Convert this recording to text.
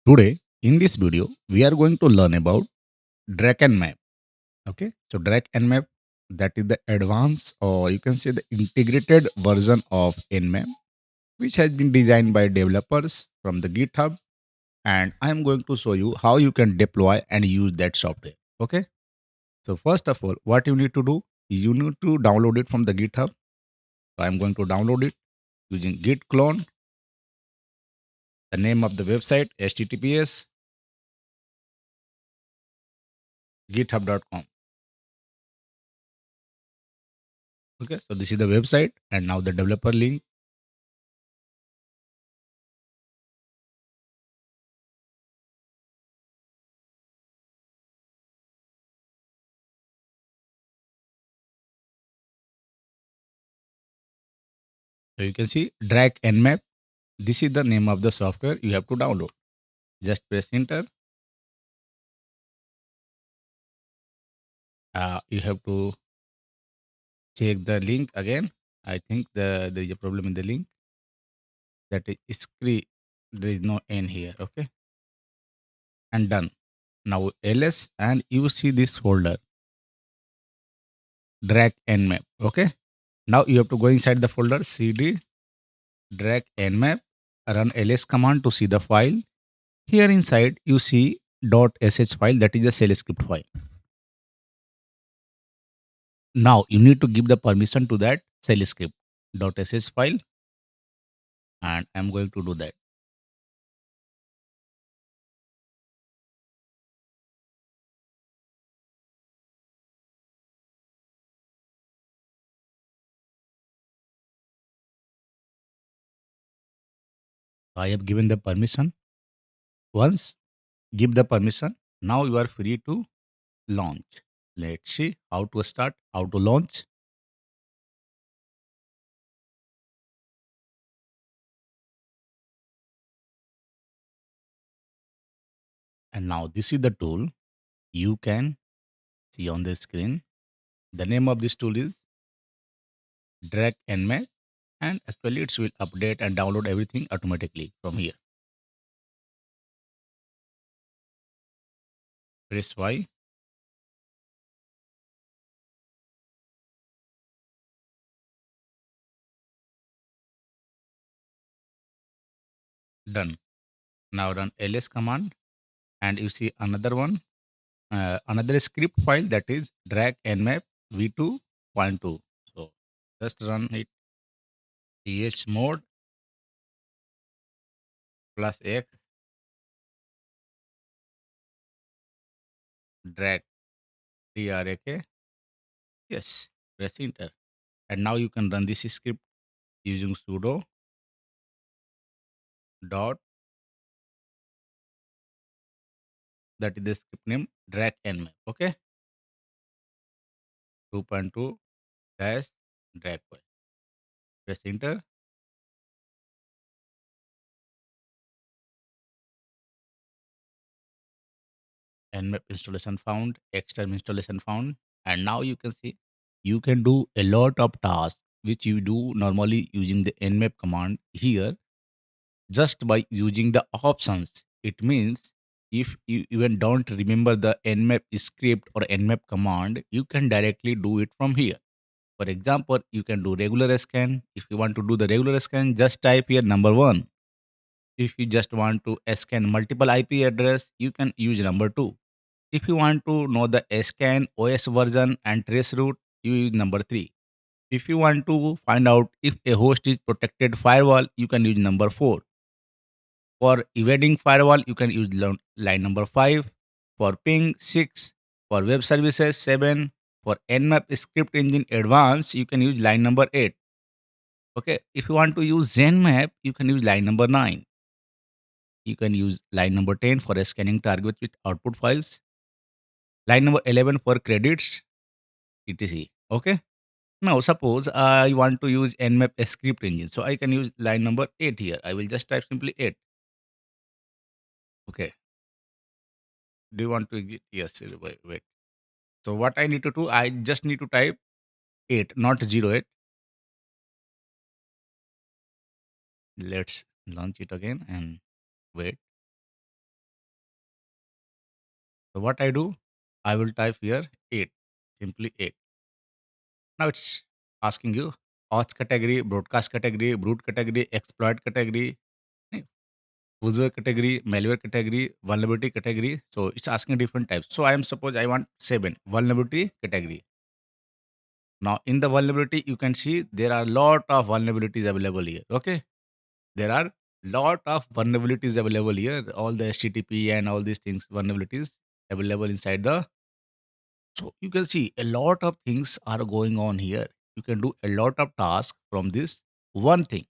Today, in this video, we are going to learn about Dracnmap. Okay, so Dracnmap, that is the advanced, or you can say the integrated version of nmap, which has been designed by developers from the GitHub. And I am going to show you how you can deploy and use that software. Okay, so first of all, what you need to do is you need to download it from the GitHub. So I am going to download it using git clone, the name of the website, https github.com. Okay, so this is the website, and now the developer link. So you can see drag nmap. This is the name of the software you have to download. Just press enter. You have to check the link again. I think there is a problem in the link. That is screen. There is no N here. Okay, and done. Now ls, and you see this folder drag nmap. Okay. Now you have to go inside the folder cd drag nmap. Run ls command to see the file. Here inside you see .sh file, that is a shell script file. Now you need to give the permission to that shell script .sh file, and I'm going to do that. I have given the permission. Once give the permission, now you are free to launch. Let's see how to start, how to launch. And now this is the tool you can see on the screen. The name of this tool is Drag Nmap, and actually it will update and download everything automatically from here. Press Y. Done. Now run ls command, and you see another one, another script file, that is drag nmap v2.2. So just run it chmod plus x drag drak. Yes, press enter. And now you can run this script using sudo dot, that is the script name, drag nmap. Okay, 2.2 dash drag file. Press enter. Nmap installation found, xterm installation found, and now you can see you can do a lot of tasks which you do normally using the nmap command here just by using the options. It means if you even don't remember the nmap script or nmap command, you can directly do it from here. For example, you can do regular scan. If you want to do the regular scan, just type here number one. If you just want to scan multiple IP address, you can use number two. If you want to know the scan OS version and trace route, you use number three. If you want to find out if a host is protected firewall, you can use number four. For evading firewall, you can use line number 5. For ping, 6. For web services, 7. For nmap script engine advanced, you can use line number 8. Okay. If you want to use Zenmap, you can use line number 9. You can use line number 10 for scanning targets with output files. Line number 11 for credits, etc. Okay. Now, suppose I want to use nmap script engine. So I can use line number 8 here. I will just type simply 8. Okay. Do you want to exit? Yes. Wait. So what I need to do, I just need to type 8, not 08. Let's launch it again and wait. So what I do, I will type here 8, simply 8. Now it's asking you auth category, broadcast category, brute category, exploit category, eh, user category, malware category, vulnerability category. So it's asking different types. So I am suppose I want 7 vulnerability category. Now in the vulnerability, you can see there are a lot of vulnerabilities available here. Okay, there are lot of vulnerabilities available here. All the HTTP and all these things vulnerabilities available inside the. So you can see a lot of things are going on here. You can do a lot of tasks from this one thing.